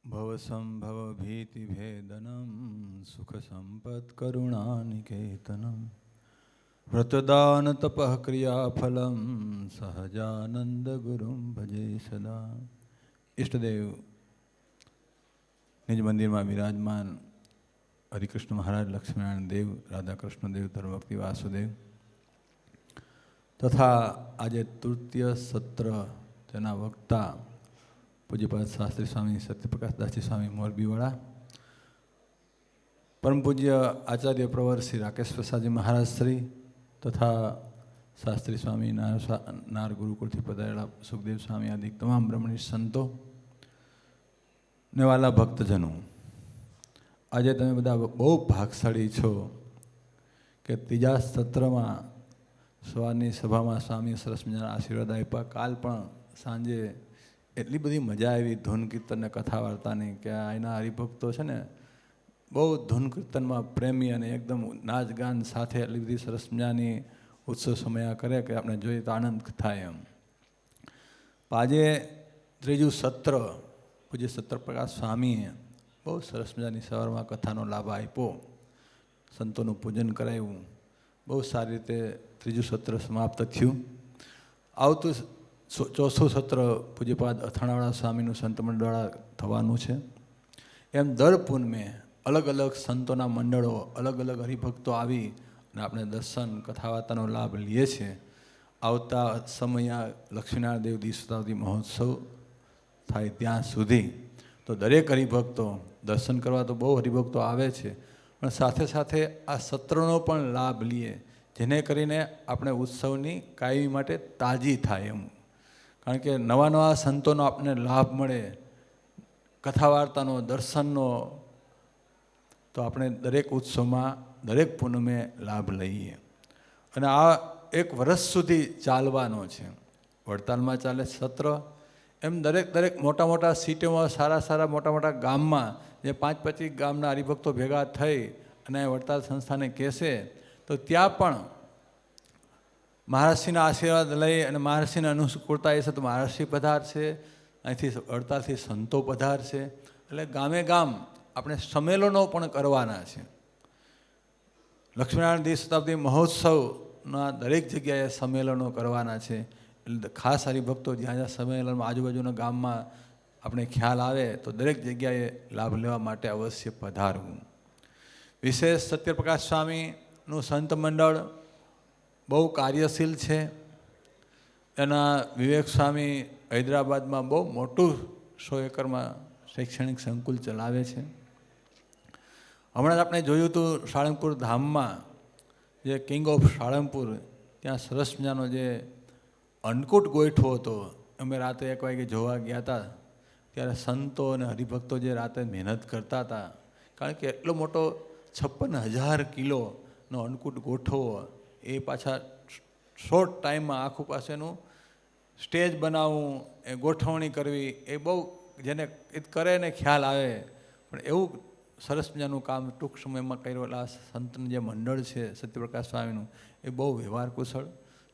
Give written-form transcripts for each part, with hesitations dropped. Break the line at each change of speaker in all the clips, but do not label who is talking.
भवसंभवभीतिभेदनं सुखसम्पत्करुणानिकेतनं व्रतदानतपः क्रियाफलं सहजानंदगुरुं भजे सदा। इष्टदेव निज मंदिर में विराजमान हरिकृष्ण महाराज, लक्ष्मीनारायण देव, राधाकृष्ण देव, धर्मभक्ति वासुदेव तथा आज तृतीय सत्र तेना वक्ता पूज्यपाद शास्त्री स्वामी सत्यप्रकाश दासी स्वामी मोरबीवाड़ा, परम पूज्य आचार्य प्रवर श्री राकेश प्रसाद जी महाराज श्री तथा शास्त्री स्वामी नार गुरुकुल थी पधारेला सुखदेव स्वामी आदि तमाम ब्रह्मणी संतों ने वाला भक्तजनों, आज तमे बधा बहु भागशाળી छो कि तीजा सत्र में सवारनी सभा में स्वामी सरस मजाना आशीर्वाद आप्या। काल पण सांजे एटली बधी मजा आई धून कीर्तन ने कथा वार्ता ने कि आना हरिभक्तो छे ने बहु धून कीर्तन में प्रेमी और एकदम नाच गान साथे एटली बधी सरस मजानी उत्सव समय करे कि आपने जोईए तो आनंद थाय एम। आजे त्रीजू सत्र पूज्य सत्यप्रकाश स्वामीए बहुत सरस मजानी सवार में कथानो लाभ आप्यो, संतों पूजन कराव्યું, बहुत सारी रीते त्रीजू सत्र समाप्त थयुं। आवतुं चौथुं सत्र पूज्यपाद અથાણાવાળા स्वामीનું संत मंडळ द्वारा थवानुं छे। एम दर पूनमे अलग अलग संतोना मंडळो अलग अलग हरिभक्तो आवी અને આપણે દર્શન કથા વાર્તાનો લાભ લઈએ છીએ। આવતા સમય લક્ષ્મીનારાયણ દેવ દીશતાવતી મહોત્સવ થાય ત્યાં સુધી તો દરેક હરિભક્તો દર્શન કરવા તો બહુ હરિભક્તો આવે છે, પણ સાથે સાથે આ સત્રનો પણ લાભ લઈએ જેને કરીને આપણે ઉત્સવની કાયમી માટે તાજી થાય એમ। કારણ કે નવા નવા સંતોનો આપણને લાભ મળે, કથા વાર્તાનો, દર્શનનો, તો આપણે દરેક ઉત્સવમાં દરેક પૂનમે લાભ લઈએ। અને આ એક વર્ષ સુધી ચાલવાનો છે। વડતાલમાં ચાલે સત્ર, એમ દરેક દરેક મોટા મોટા સિટીમાં સારા સારા મોટા મોટા ગામમાં જે 5-25 ગામના હરિભક્તો ભેગા થઈ અને વડતાલ સંસ્થાને કહેશે તો ત્યાં પણ મહારાષ્ટ્રીના આશીર્વાદ લઈ અને મહારાષ્ટ્રીની અનુકૂળતા એ છે તો મહારાષ્ટ્રી પધારશે, અહીંથી વડતાલથી સંતો પધારશે, એટલે ગામે ગામ આપણે સંમેલનો પણ કરવાના છે। લક્ષ્મીનારાયણ દેવ શતાબ્દી મહોત્સવના દરેક જગ્યાએ સંમેલનો કરવાના છે, એટલે ખાસ હરિભક્તો જ્યાં જ્યાં સંમેલનમાં આજુબાજુના ગામમાં આપણે ખ્યાલ આવે તો દરેક જગ્યાએ લાભ લેવા માટે અવશ્ય પધારવું। વિશેષ સત્યપ્રકાશ સ્વામીનું સંત મંડળ બહુ કાર્યશીલ છે। એના વિવેક સ્વામી હૈદરાબાદમાં બહુ મોટું 100 એકરમાં શૈક્ષણિક સંકુલ ચલાવે છે। હમણાં જ આપણે જોયું હતું સાળંગપુર ધામમાં જે કિંગ ઓફ સાળંગપુર ત્યાં સરસ મજાનો જે અન્નકૂટ ગોઠવો હતો, અમે રાતે 1 વાગે જોવા ગયા હતા। ત્યારે સંતો અને હરિભક્તો જે રાતે મહેનત કરતા હતા, કારણ કે એટલો મોટો 56,000 કિલોનો અન્નકૂટ ગોઠવો, એ પાછા શોર્ટ ટાઈમમાં આખું પાસેનું સ્ટેજ બનાવવું, એ ગોઠવણી કરવી, એ બહુ જેને એ કરે ને ખ્યાલ આવે, પણ એવું સરસ મજાનું કામ ટૂંક સમયમાં કરેલા સંતનું જે મંડળ છે સત્યપ્રકાશ સ્વામીનું, એ બહુ વ્યવહાર કુશળ,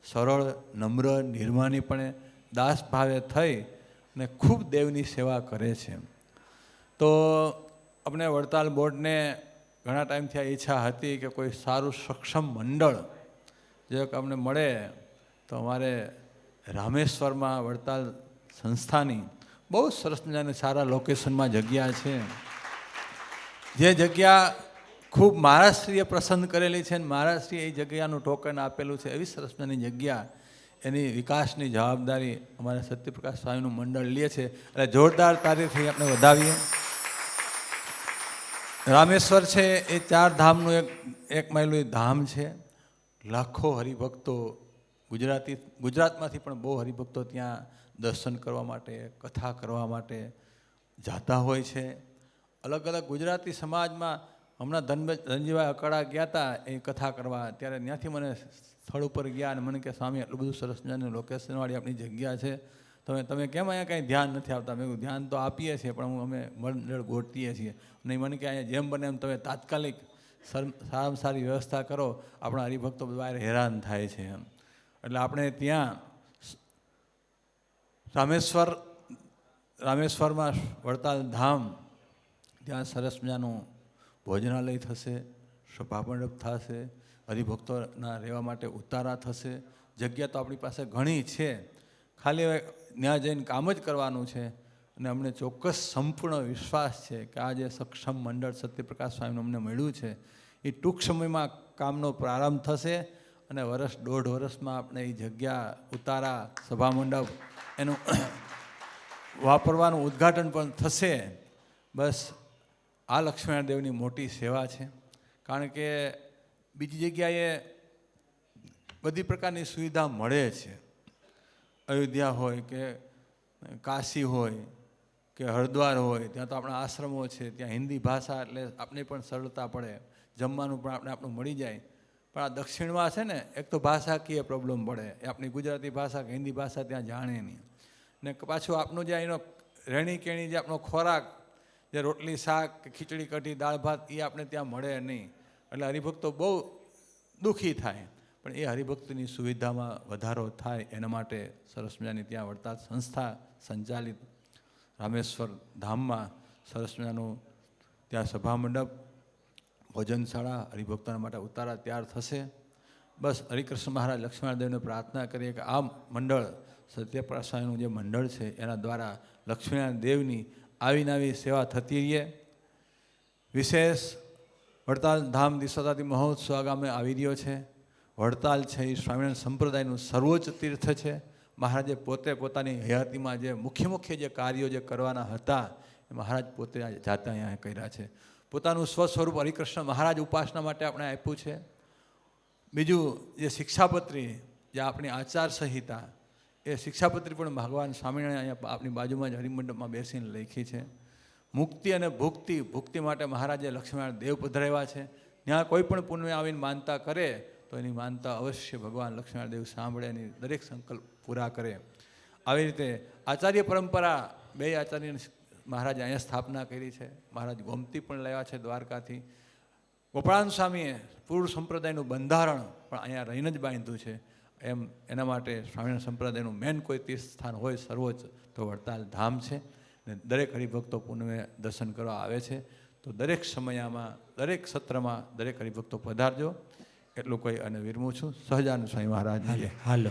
સરળ, નમ્ર, નિર્માનીપણે દાસ ભાવે થઈ અને ખૂબ દેવની સેવા કરે છે। તો આપણે વડતાલ બોર્ડને ઘણા ટાઈમથી આ ઈચ્છા હતી કે કોઈ સારું સક્ષમ મંડળ જો અમને મળે તો અમારે રામેશ્વરમાં વડતાલ સંસ્થાની બહુ સરસ મજાની સારા લોકેશનમાં જગ્યા છે, જે જગ્યા ખૂબ મહારાષ્ટ્રીએ પસંદ કરેલી છે અને મહારાષ્ટ્રીએ એ જગ્યાનું ટોકન આપેલું છે। એવી સરસ મજાની જગ્યા, એની વિકાસની જવાબદારી અમારા સત્યપ્રકાશ સ્વામીનું મંડળ લે છે, એટલે જોરદાર તારીથી આપણે વધાવીએ। રામેશ્વર છે એ 4 ધામનું એક માયલું ધામ છે। લાખો હરિભક્તો ગુજરાતમાંથી પણ બહુ હરિભક્તો ત્યાં દર્શન કરવા માટે, કથા કરવા માટે જાતા હોય છે। અલગ અલગ ગુજરાતી સમાજમાં હમણાં ધનજીભાઈ અકાળા ગયા હતા એ કથા કરવા, ત્યારે ત્યાંથી મને સ્થળ ઉપર ગયા અને મને કે સ્વામી આટલું બધું સરસ મજાનું લોકેશનવાળી આપણી જગ્યા છે, તમે કેમ અહીંયા કાંઈ ધ્યાન નથી આવતા? મેં ધ્યાન તો આપીએ છીએ પણ અમે મંડળ ગોઠવીએ છીએ, નહીં મને કે અહીંયા જેમ બને એમ તમે તાત્કાલિક સારામાં સારી વ્યવસ્થા કરો, આપણા હરિભક્તો બહાર હેરાન થાય છે એમ। એટલે આપણે ત્યાં રામેશ્વર રામેશ્વરમાં વડતાલ ધામ, ત્યાં સરસ મજાનું ભોજનાલય થશે, સભામંડપ થશે, હરિભક્તોના રહેવા માટે ઉતારા થશે. જગ્યા તો આપણી પાસે ઘણી છે, ખાલી હવે ત્યાં જઈને કામ જ કરવાનું છે. અને અમને ચોક્કસ સંપૂર્ણ વિશ્વાસ છે કે આ જે સક્ષમ મંડળ સત્યપ્રકાશ સ્વામીનું અમને મળ્યું છે એ ટૂંક સમયમાં કામનો પ્રારંભ થશે અને વર્ષ દોઢ વર્ષમાં આપણે એ જગ્યા, ઉતારા, સભામંડપ એનું વાપરવાનું ઉદ્ઘાટન પણ થશે. બસ આ લક્ષ્મીનારાયણ દેવની મોટી સેવા છે. કારણ કે બીજી જગ્યાએ બધી પ્રકારની સુવિધા મળે છે. અયોધ્યા હોય કે કાશી હોય કે હરિદ્વાર હોય, ત્યાં તો આપણા આશ્રમો છે, ત્યાં હિન્દી ભાષા એટલે આપણે પણ સરળતા પડે, જમવાનું પણ આપણું મળી જાય. પણ આ દક્ષિણમાં છે ને, એક તો ભાષાકીય પ્રોબ્લેમ પડે, એ આપણી ગુજરાતી ભાષા કે હિન્દી ભાષા ત્યાં જાણે નહીં. ને પાછું આપણું જે એનો રહેણી કેણી, જે આપણો ખોરાક, જે રોટલી શાક કે ખીચડી કઢી દાળ ભાત, એ આપણે ત્યાં મળે નહીં. એટલે હરિભક્તો બહુ દુઃખી થાય. પણ એ હરિભક્તની સુવિધામાં વધારો થાય એના માટે સરસ મજાની ત્યાં વડતાલ સંસ્થા સંચાલિત રામેશ્વર ધામમાં સરસ મજાનું ત્યાં સભામંડપ, ભોજનશાળા, હરિભક્તોના માટે ઉતારા તૈયાર થશે. બસ હરિકૃષ્ણ મહારાજ લક્ષ્મણ દેવને પ્રાર્થના કરીએ કે આ મંડળ, સત્યપ્રકાશ સ્વામીનું જે મંડળ છે એના દ્વારા લક્ષ્મીનારાયણ દેવની આવી નવી સેવા થતી રહીએ. વિશેષ વડતાલ ધામ દિશોદાતી મહોત્સવ આગામે આવી રહ્યો છે. વડતાલ છે એ સ્વામિનારાયણ સંપ્રદાયનું સર્વોચ્ચ તીર્થ છે. મહારાજે પોતે પોતાની હયાતીમાં જે મુખ્ય જે કાર્યો જે કરવાના હતા એ મહારાજ પોતે જાતે અહીંયા કર્યા છે. પોતાનું સ્વસ્વરૂપ હરિકૃષ્ણ મહારાજ ઉપાસના માટે આપણે આપ્યું છે. બીજું જે શિક્ષાપત્રી, જે આપણી આચાર સંહિતા, એ શિક્ષાપત્રી પણ ભગવાન સ્વામિનારાયણ અહીંયા આપણી બાજુમાં જ હરિમંડપમાં બેસીને લખી છે. મુક્તિ અને ભુક્તિ માટે મહારાજે લક્ષ્મીનારાયણ દેવ પધરાવ્યા છે. ત્યાં કોઈ પણ પુણ્ય આવીને માનતા કરે તો એની માનતા અવશ્ય ભગવાન લક્ષ્મીનારાયણ દેવ સાંભળે, એની દરેક સંકલ્પ પૂરા કરે. આવી રીતે આચાર્ય પરંપરા, બે આચાર્ય મહારાજ અહીંયા સ્થાપના કરી છે. મહારાજ ગોમતી પણ લેવા છે દ્વારકાથી. ગોપાળાનંદ સ્વામીએ પૂર્વ સંપ્રદાયનું બંધારણ પણ અહીંયા રહીને જ બાંધ્યું છે. એમ એના માટે સ્વામિનારાયણ સંપ્રદાયનું મેન કોઈ તીર્થ સ્થાન હોય સર્વોચ્ચ તો વડતાલ ધામ છે. ને દરેક હરિભક્તો પુનઃ દર્શન કરવા આવે છે. તો દરેક સમયમાં, દરેક સત્રમાં દરેક હરિભક્તો પધારજો. એટલું કોઈ અને વિરમું છું. સહજાનંદ સ્વામી મહારાજ.
હાલો.